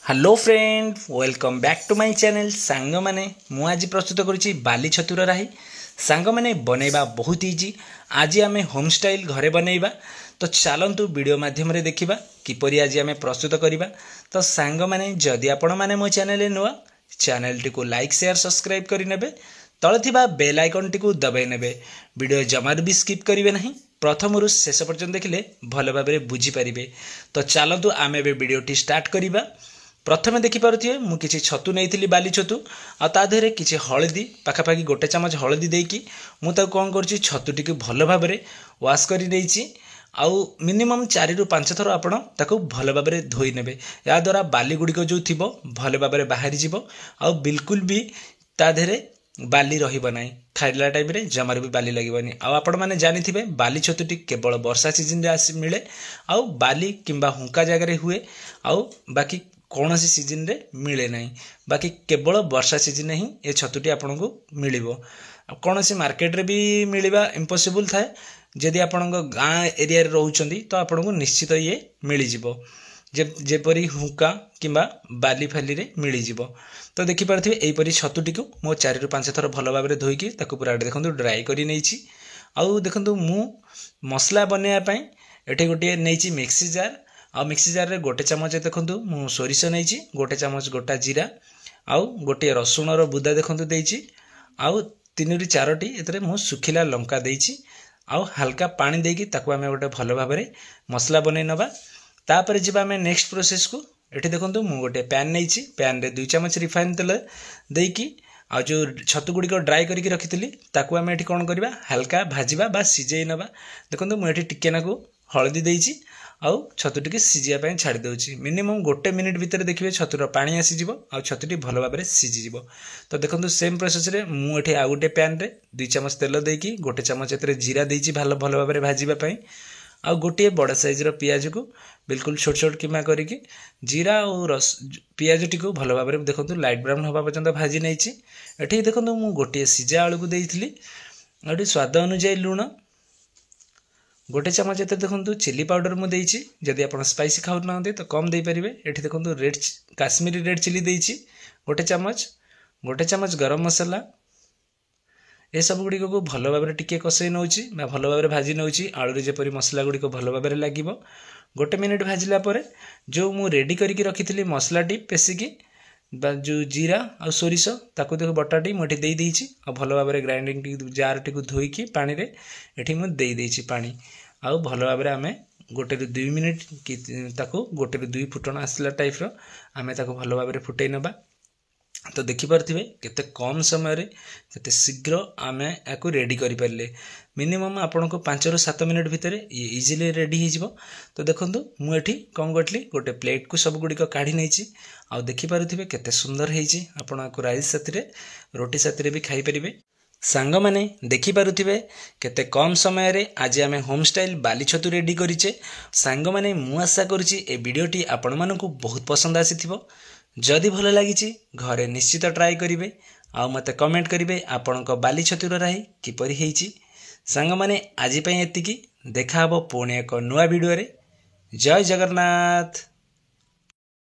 Hello friend welcome back to my channel song माने मु आज प्रस्तुत करुच्ची बाली छतुर राही सांग माने बनैबा बहुत इजी। आज आम होम स्टाइल घरे बनैबा तो चलतु वीडियो माध्यम रे देखिबा किपरि आज आम प्रस्तुत करिबा। तो सांग माने जदि आपण माने मो चैनल नुआ चैनल टी को लाइक शेयर सब्सक्राइब करि नेबे तळे थिबा बेल आइकन टी को दबाई नेबे वीडियो जमार भी स्किप करिवे नहीं प्रथम रु शेष पर्यंत देखिले भल भाबरे बुझी परिबे। तो चलतु आम एबे वीडियो टी स्टार्ट करिबा। प्रथमे देखिपे मुझे छतु नहीं बाली छतु आधे किसी हलदी पाखापाखि गोटे चामच हलदी देकी मुझे कौन कर छतुटी भल भाव वाश कर आउ मिनिमम 4 ରୁ 5 थर आपण ताको भल भाव धोई नेबे। या द्वारा बाली गुड़िक जो थी भल भाव बाहरी जीव आउ बिल्कुल भी ता देहरे बाली रहिबो नाही खाइला टाइम रे जमार भी बाली लागबनी। आउ आपण माने जानि थिबे बाली छतुटी केवल वर्षा सीजन रे आसी मिले आउ बाली किंबा हुंका जगह रे हुए आउ बाकी कौन सी सीजन रे मिले नहीं बाकी केवल वर्षा सीजन ही ये छतुटी आपन को मिलिबो। कौन सी मार्केट रे भी मिलवा इम्पॉसिबल थाए जदि आपण गाँ एरिया रे रहउचंदी तो आपण को निश्चित ये मिल जिवो जेपरी हुक्का किंबा बाली फाली रे मिल जिवो। तो देखि पारथिबे एई परी छतुटी को मो 4 ରୁ 5 थर भल भाबरे धोइकी ताकू पूरा देखंतु ड्राई करी नेछि। आउ देखंतु मु मसला बनेया पई एठी गोटे नेछि मिक्सी जार आ मिक्सी जार रे गोटे चामच देखंतु मु सोरिष नेछि गोटे चामच गोटा जीरा आउ गोटे रसुण रो बुदा देखंतु देछि आउ 3 ରୁ 4टी एतरे मु सुखिला लंका देछि आउ हल्का पानी देकी ताकू आमे गोटे भल भाबरे मसला बनै नबा। तापर जिबा आमे नेक्स्ट प्रोसेस को एठी देखंतु मु गोटे पैन नेछि पैन रे 2 चामच रिफाइन तेल देकी आ जो छतु गुड़ी को ड्राई करके रखिथिली ताकू आमे एठी कोन करबा हल्का भाजीबा बा सिजेई नबा। देखंतु मु एठी टिके नाकू हळदी देछि आउ छतुटी के सिजिया पय छाड़ी दउछि मिनिमम 1 मिनिट भीतर देखिबे छतुर पानी आसी जिवो आउ छतुटी भल भाबरे सिजि जिवो। तो देखंतु सेम प्रोसेस रे मु एठी आ गोटे पैन रे 2 चामच तेल देकी गोटे चामच एतरे जीरा देछि भल भाबरे भाजीबा पय आउ गोटे बड़ साइज रो पियाज को बिल्कुल छोट छोट किमा करिकी जीरा और रस पियाज टी को भल भाबरे देखंतु लाइट ब्राउन होबा पर्यंत भाजी नेछि। एठी देखंतु मु गोटे सिजा आलू को देइथिली एठी स्वाद अनुसार लूण गोटे चामच एते देखंतु चिली पाउडर मु देइछि जदि आपण स्पाइसी खाउ नांते तो कम देइ परिबे। एठी देखंतु रेड काश्मीरी रेड चिली देइछि गोटे चामच गरम मसाला ए सब गुडी को भल भाबरे टिके कसै नउछि बा भल भाबरे भाजी नउछि आलू रे जेपरि मसला गुडी को भल भाबरे लागिवो। 1 मिनिट भाजिला परे जो मु रेडी करिकि रखिथिली मसला टी पेसिकी बा जो जीरा आ सोरिष ताकू देखो बटाटी मुठी देई देइछि आ भल भाबरे ग्राइंडिंग टी जार टी को धोइकी पानी रे एठी मु देई देइछि पानी आउ भल भाबरे आमे 1 ରୁ 2 मिनिट कि ताकू 1 ରୁ 2 फुटण आसला टाइप रो आमे ताकू भल भाबरे फुटै नबा। तो देखि पारथिबे केते कम समय रे केते शीघ्र आमे याकू रेडी करि परले मिनिमम आपन को 5 ରୁ 7 मिनिट भितर ये इजीली रेडी हे जिवो। तो देखंतु मु एठी कम गटली गोटे प्लेट को सब गुडी को काढी नेछि आ देखि पारथिबे केते सुंदर हेछि आपन को राइस साथी रे रोटी साथी रे भी खाई परिबे। सांग माने देखि पारुथिबे केते कम समय रे आज आमे होम स्टाइल बाली छतु रेडी करिचे। सांग माने मु आशा करूची ए वीडियोटी आपण मानकु बहुत पसंद आसीथिबो। जदि भल लागिची घरे निश्चित ट्राई करिवे आ मते कमेंट करिवे आपणको बाली छतुर राही किपरि हेछि। सांग माने आजि पय एतिकी देखा हबो पुणी एक नुवा वीडियो रे। जय जगन्नाथ।